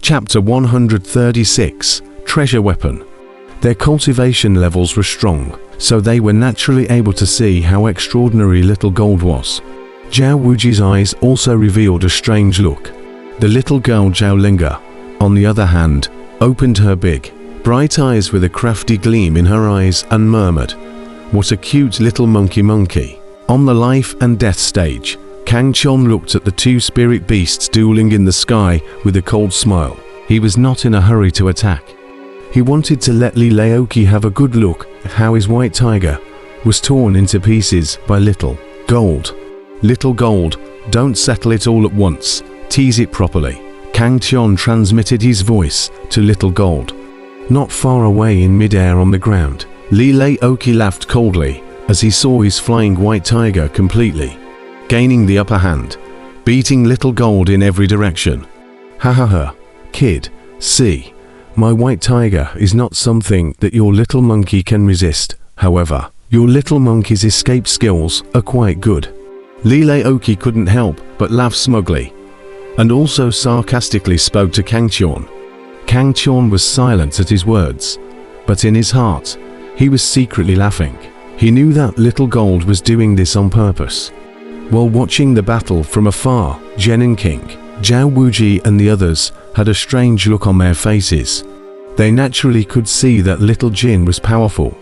Chapter 136 Treasure Weapon. Their cultivation levels were strong, so they were naturally able to see how extraordinary little gold was. Zhao Wuji's eyes also revealed a strange look. The little girl Zhao Linga, on the other hand, opened her big, bright eyes with a crafty gleam in her eyes and murmured, "What a cute little monkey." On the life and death stage, Kang Chon looked at the two spirit beasts dueling in the sky with a cold smile. He was not in a hurry to attack. He wanted to let Li Laoki have a good look at how his white tiger was torn into pieces by Little Gold. "Little Gold, don't settle it all at once. Tease it properly." Kang Chon transmitted his voice to Little Gold. Not far away in midair on the ground, Li Laoki laughed coldly as he saw his flying white tiger completely gaining the upper hand, beating Little Gold in every direction. "Ha ha ha, kid, see, my white tiger is not something that your little monkey can resist. However, your little monkey's escape skills are quite good." Li Laoki couldn't help but laugh smugly, and also sarcastically spoke to Kang Chon. Kang Chon was silent at his words, but in his heart, he was secretly laughing. He knew that Little Gold was doing this on purpose. While watching the battle from afar, Zhen King, Zhao Wuji and the others had a strange look on their faces. They naturally could see that Little Jin was powerful,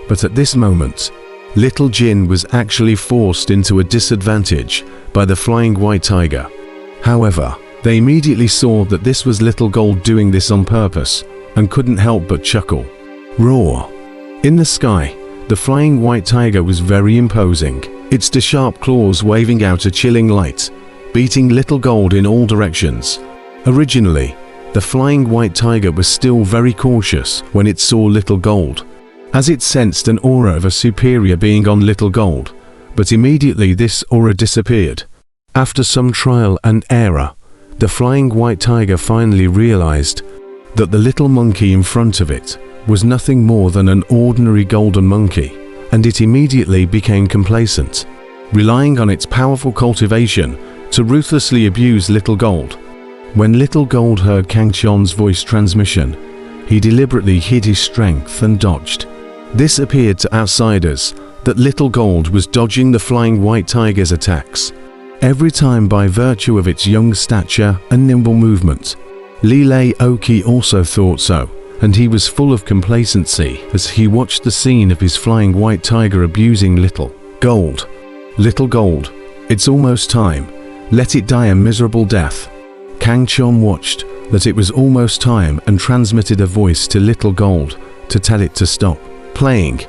but at this moment, Little Jin was actually forced into a disadvantage by the flying white tiger. However, they immediately saw that this was Little Gold doing this on purpose and couldn't help but chuckle. Roar! In the sky, the flying white tiger was very imposing, its sharp claws waving out a chilling light, beating Little Gold in all directions. Originally, the flying white tiger was still very cautious when it saw Little Gold, as it sensed an aura of a superior being on Little Gold, but immediately this aura disappeared. After some trial and error, the flying white tiger finally realized that the little monkey in front of it was nothing more than an ordinary golden monkey, and it immediately became complacent, relying on its powerful cultivation to ruthlessly abuse Little Gold. When Little Gold heard Kang Chon's voice transmission, he deliberately hid his strength and dodged. This appeared to outsiders that Little Gold was dodging the flying white tiger's attacks, every time by virtue of its young stature and nimble movement. Li Laoki also thought so, and he was full of complacency as he watched the scene of his flying white tiger abusing Little Gold. "Little Gold, it's almost time. Let it die a miserable death." Kang Chon watched that it was almost time and transmitted a voice to Little Gold to tell it to stop playing.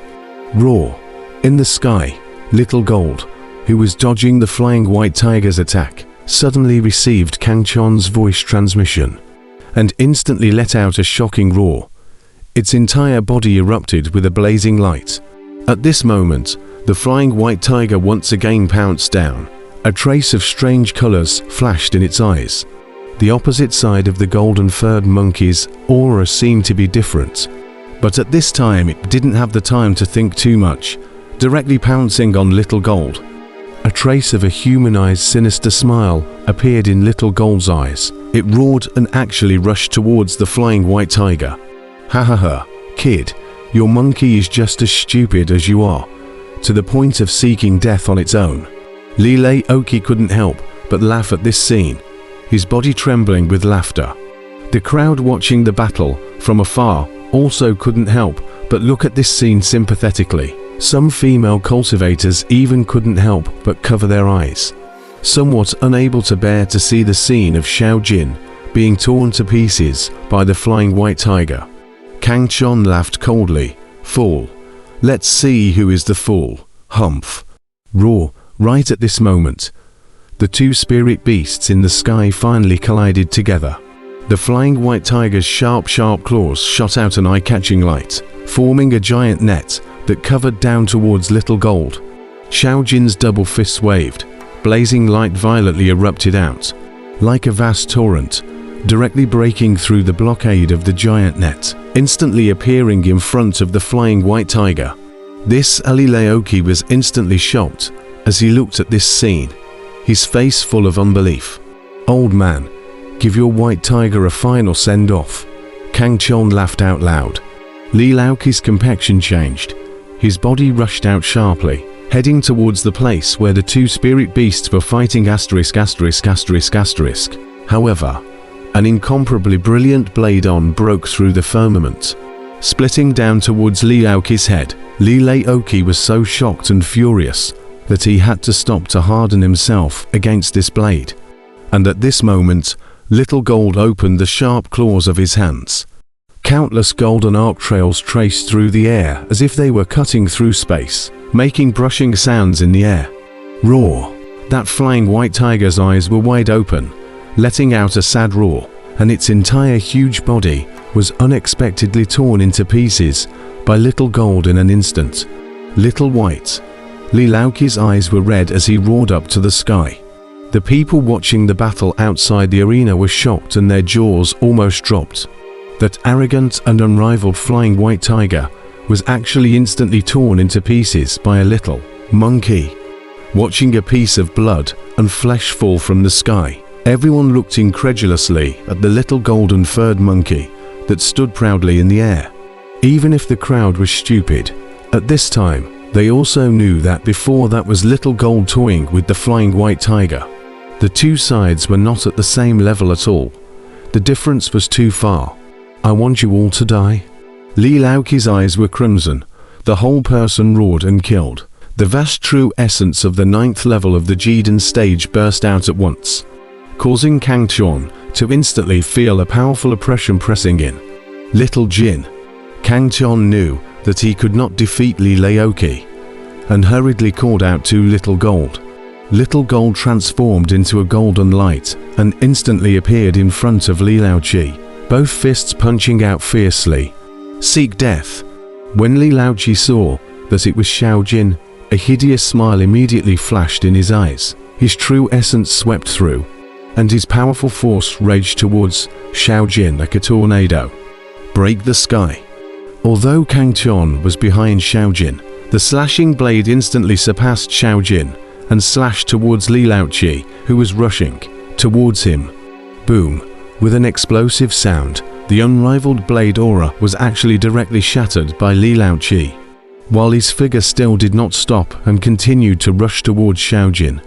Roar! In the sky, Little Gold, who was dodging the flying white tiger's attack, suddenly received Kang Chon's voice transmission and instantly let out a shocking roar. Its entire body erupted with a blazing light. At this moment, the flying white tiger once again pounced down. A trace of strange colors flashed in its eyes. The opposite side of the golden-furred monkey's aura seemed to be different, but at this time it didn't have the time to think too much, directly pouncing on Little Gold. A trace of a humanized sinister smile appeared in Little Gold's eyes. It roared and actually rushed towards the flying white tiger. "Ha ha ha, kid, your monkey is just as stupid as you are, to the point of seeking death on its own." Li Laoki couldn't help but laugh at this scene, his body trembling with laughter. The crowd watching the battle from afar also couldn't help but look at this scene sympathetically. Some female cultivators even couldn't help but cover their eyes, somewhat unable to bear to see the scene of Xiao Jin being torn to pieces by the flying white tiger. Kang Chon laughed coldly. "Fool. Let's see who is the fool. Humph." Roar! Right at this moment, the two spirit beasts in the sky finally collided together. The flying white tiger's sharp claws shot out an eye-catching light, forming a giant net that covered down towards Little Gold. Xiao Jin's double fists waved. Blazing light violently erupted out, like a vast torrent, directly breaking through the blockade of the giant net, instantly appearing in front of the flying white tiger. This Li Laoki was instantly shocked as he looked at this scene, his face full of unbelief. "Old man, Give your white tiger a final send-off." Kang Chon laughed out loud. Li Laoqi's complexion changed. His body rushed out sharply, heading towards the place where the two spirit beasts were fighting ********. However, an incomparably brilliant blade broke through the firmament, splitting down towards Li Laoqi's head. Li Laoqi was so shocked and furious that he had to stop to harden himself against this blade. And at this moment, Little Gold opened the sharp claws of his hands. Countless golden arc trails traced through the air as if they were cutting through space, making brushing sounds in the air. Roar! That flying white tiger's eyes were wide open, letting out a sad roar, and its entire huge body was unexpectedly torn into pieces by Little Gold in an instant. Little White. Li Laoqi's eyes were red as he roared up to the sky. The people watching the battle outside the arena were shocked and their jaws almost dropped. That arrogant and unrivaled flying white tiger was actually instantly torn into pieces by a little monkey. Watching a piece of blood and flesh fall from the sky, everyone looked incredulously at the little golden furred monkey that stood proudly in the air. Even if the crowd was stupid, at this time, they also knew that before that was Little Gold toying with the flying white tiger. The two sides were not at the same level at all. The difference was too far. "I want you all to die." Li Laoqi's eyes were crimson. The whole person roared and killed. The vast true essence of the 9th level of the Jiden stage burst out at once, causing Kang Chon to instantly feel a powerful oppression pressing in. Little Jin. Kang Chon knew that he could not defeat Li Laoqi, and hurriedly called out to Little Gold. Little Gold transformed into a golden light and instantly appeared in front of Li Laoqi, both fists punching out fiercely. "Seek death." When Li Laoqi saw that it was Xiao Jin, a hideous smile immediately flashed in his eyes. His true essence swept through, and his powerful force raged towards Xiao Jin like a tornado. Break the sky. Although Kang Chon was behind Xiao Jin, the slashing blade instantly surpassed Xiao Jin and slashed towards Li Laoqi, who was rushing towards him. Boom! With an explosive sound, the unrivaled blade aura was actually directly shattered by Li Laoqi, while his figure still did not stop and continued to rush towards Xiao Jin.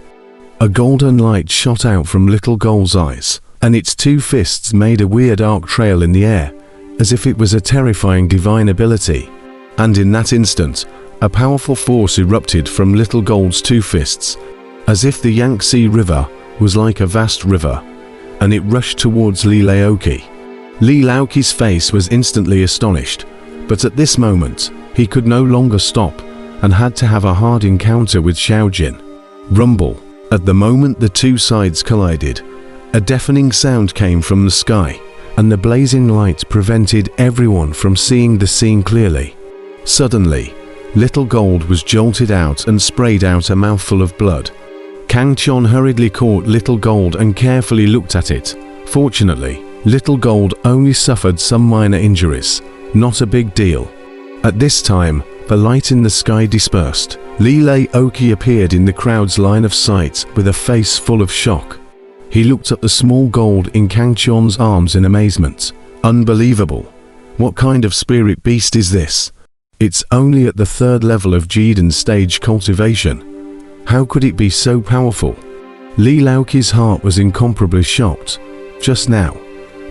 A golden light shot out from Little Gold's eyes, and its two fists made a weird arc trail in the air, as if it was a terrifying divine ability. And in that instant, a powerful force erupted from Little Gold's two fists, as if the Yangtze River was like a vast river, and it rushed towards Li Laoqi. Li Laoqi's face was instantly astonished, but at this moment, he could no longer stop and had to have a hard encounter with Xiao Jin. Rumble. At the moment the two sides collided, a deafening sound came from the sky, and the blazing light prevented everyone from seeing the scene clearly. Suddenly, Little Gold was jolted out and sprayed out a mouthful of blood. Kang Chon hurriedly caught Little Gold and carefully looked at it. Fortunately, Little Gold only suffered some minor injuries, not a big deal. At this time, the light in the sky dispersed. Li Laoqi appeared in the crowd's line of sight with a face full of shock. He looked at the small gold in Kang Chon's arms in amazement. Unbelievable! What kind of spirit beast is this? It's only at the 3rd level of Jiden stage cultivation. How could it be so powerful? Li Laoqi's heart was incomparably shocked. Just now,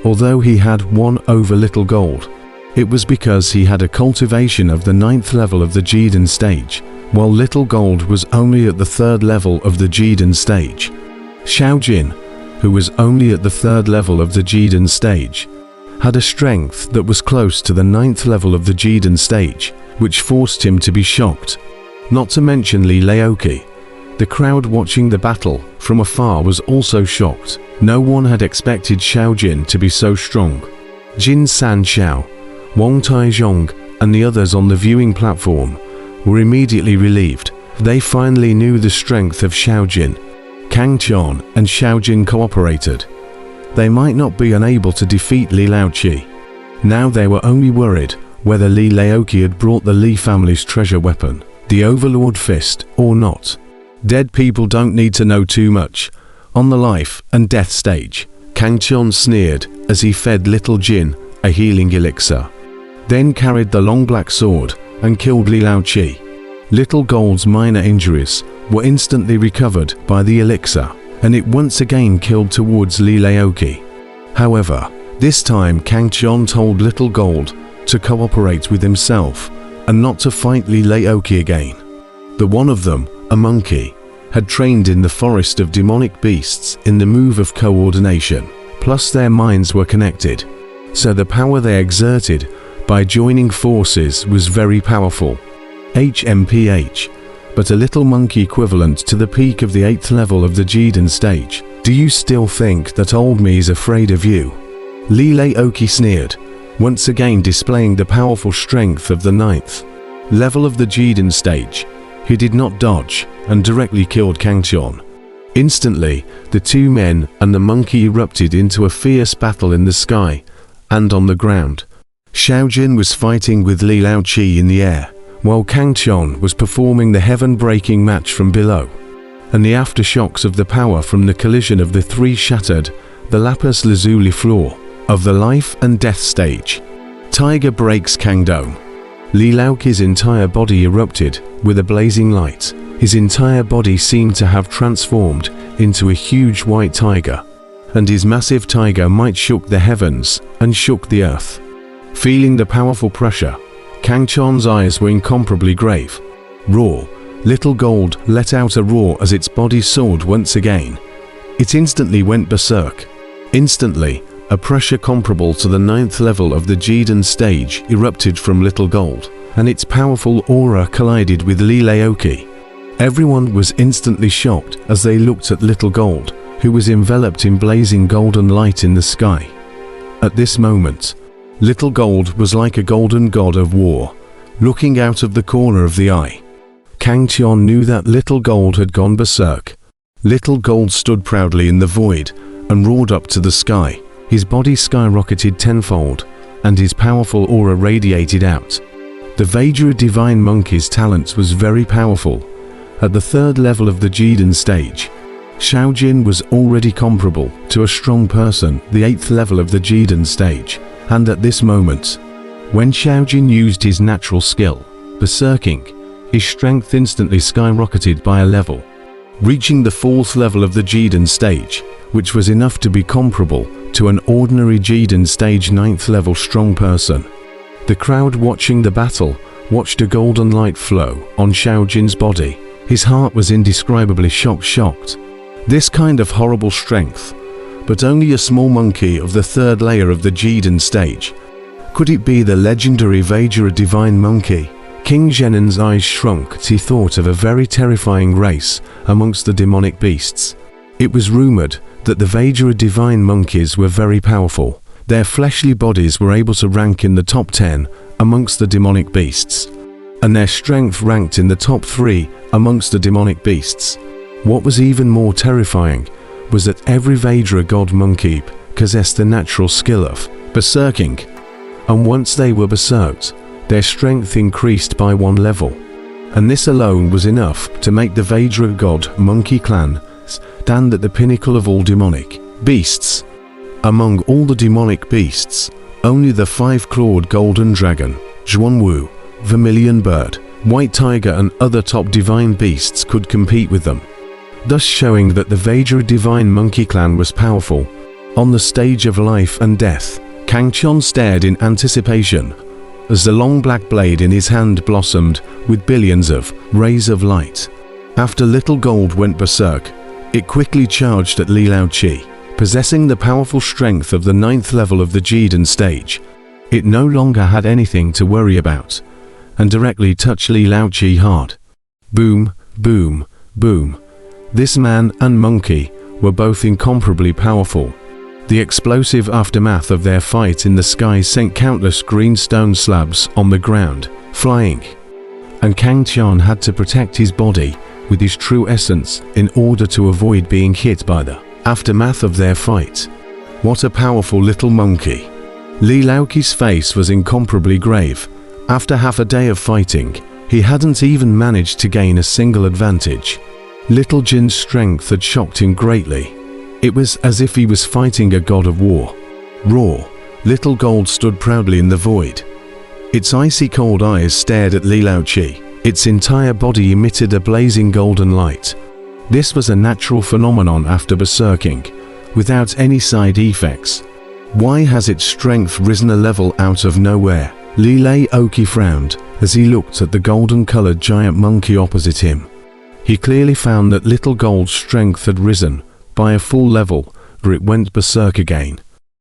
although he had won over Little Gold, it was because he had a cultivation of the 9th level of the Jiden stage, while Little Gold was only at the 3rd level of the Jiden stage. Xiao Jin, who was only at the 3rd level of the Jiden stage, had a strength that was close to the 9th level of the Jiden stage, which forced him to be shocked. Not to mention Li Laoqi. The crowd watching the battle from afar was also shocked. No one had expected Xiao Jin to be so strong. Jin San Xiao, Wang Taizhong, and the others on the viewing platform were immediately relieved. They finally knew the strength of Xiao Jin. Kang Chon and Xiao Jin cooperated. They might not be unable to defeat Li Laoqi. Now they were only worried whether Li Laoqi had brought the Li family's treasure weapon, the Overlord Fist, or not. Dead people don't need to know too much. On the life and death stage, Kang Qian sneered as he fed little Jin a healing elixir, then carried the long black sword and killed Li Laoqi. Little Gold's minor injuries were instantly recovered by the elixir, and it once again killed towards Li Laoqi. However, this time Kang Qian told Little Gold to cooperate with himself and not to fight Li Laoqi again. The one of them, a monkey, had trained in the forest of demonic beasts in the move of coordination, plus their minds were connected, so the power they exerted by joining forces was very powerful. HMPH, but a little monkey equivalent to the peak of the 8th level of the Jiden stage. Do you still think that old me is afraid of you? Li Laoqi sneered, once again displaying the powerful strength of the 9th level of the Jiden stage. He did not dodge and directly killed Kang Qian. Instantly, the two men and the monkey erupted into a fierce battle in the sky and on the ground. Xiaojin was fighting with Li Laoqi in the air, while Kang Qian was performing the heaven-breaking match from below. And the aftershocks of the power from the collision of the three shattered the lapis lazuli floor of the life and death stage. Tiger breaks Kang Dome. Li Laoqi's entire body erupted with a blazing light. His entire body seemed to have transformed into a huge white tiger, and his massive tiger might shook the heavens and shook the earth. Feeling the powerful pressure, Kang Qian's eyes were incomparably grave. Roar! Little Gold let out a roar as its body soared once again. It instantly went berserk. Instantly, a pressure comparable to the 9th level of the Jiden stage erupted from Little Gold, and its powerful aura collided with Li Laoqi. Everyone was instantly shocked as they looked at Little Gold, who was enveloped in blazing golden light in the sky. At this moment, Little Gold was like a golden god of war, looking out of the corner of the eye. Kang Qian knew that Little Gold had gone berserk. Little Gold stood proudly in the void and roared up to the sky. His body skyrocketed tenfold, and his powerful aura radiated out. The Vajra Divine Monkey's talent was very powerful. At the 3rd level of the Jiden stage, Xiaojin was already comparable to a strong person, the 8th level of the Jiden stage, and at this moment, when Xiaojin used his natural skill, berserking, his strength instantly skyrocketed by a level, reaching the 4th level of the Jiden stage, which was enough to be comparable to an ordinary Jiden stage 9th level strong person. The crowd watching the battle watched a golden light flow on Xiaojin's body. His heart was indescribably shocked. This kind of horrible strength, but only a small monkey of the 3rd layer of the Jiden stage. Could it be the legendary Vajra Divine Monkey? King Zhenon's eyes shrunk as he thought of a very terrifying race amongst the demonic beasts. It was rumored that the Vajra Divine Monkeys were very powerful. Their fleshly bodies were able to rank in the top 10 amongst the demonic beasts, and their strength ranked in the top 3 amongst the demonic beasts. What was even more terrifying was that every Vajra god monkey possessed the natural skill of berserking, and once they were berserked, their strength increased by 1 level, and this alone was enough to make the Vajra god monkey clan stand at the pinnacle of all demonic beasts. Among all the demonic beasts, only the 5-clawed golden dragon, Zhuanwu, vermilion bird, white tiger and other top divine beasts could compete with them, thus showing that the Vajra Divine Monkey Clan was powerful. On the stage of life and death, Kang Qian stared in anticipation as the long black blade in his hand blossomed with billions of rays of light. After Little Gold went berserk, it quickly charged at Li Laoqi. Possessing the powerful strength of the 9th level of the Jiden stage, it no longer had anything to worry about, and directly touched Li Laoqi hard. Boom, boom, boom. This man and monkey were both incomparably powerful. The explosive aftermath of their fight in the sky sent countless green stone slabs on the ground, flying, and Kang Qian had to protect his body with his true essence in order to avoid being hit by the aftermath of their fight. What a powerful little monkey. Li Laoqi's face was incomparably grave. After half a day of fighting, he hadn't even managed to gain a single advantage. Little Jin's strength had shocked him greatly. It was as if he was fighting a god of war. Roar! Little Gold stood proudly in the void. Its icy cold eyes stared at Li Laoqi. Its entire body emitted a blazing golden light. This was a natural phenomenon after berserking, without any side effects. Why has its strength risen a level out of nowhere? Li Laoqi frowned as he looked at the golden-colored giant monkey opposite him. He clearly found that Little Gold's strength had risen by a full level, for it went berserk again.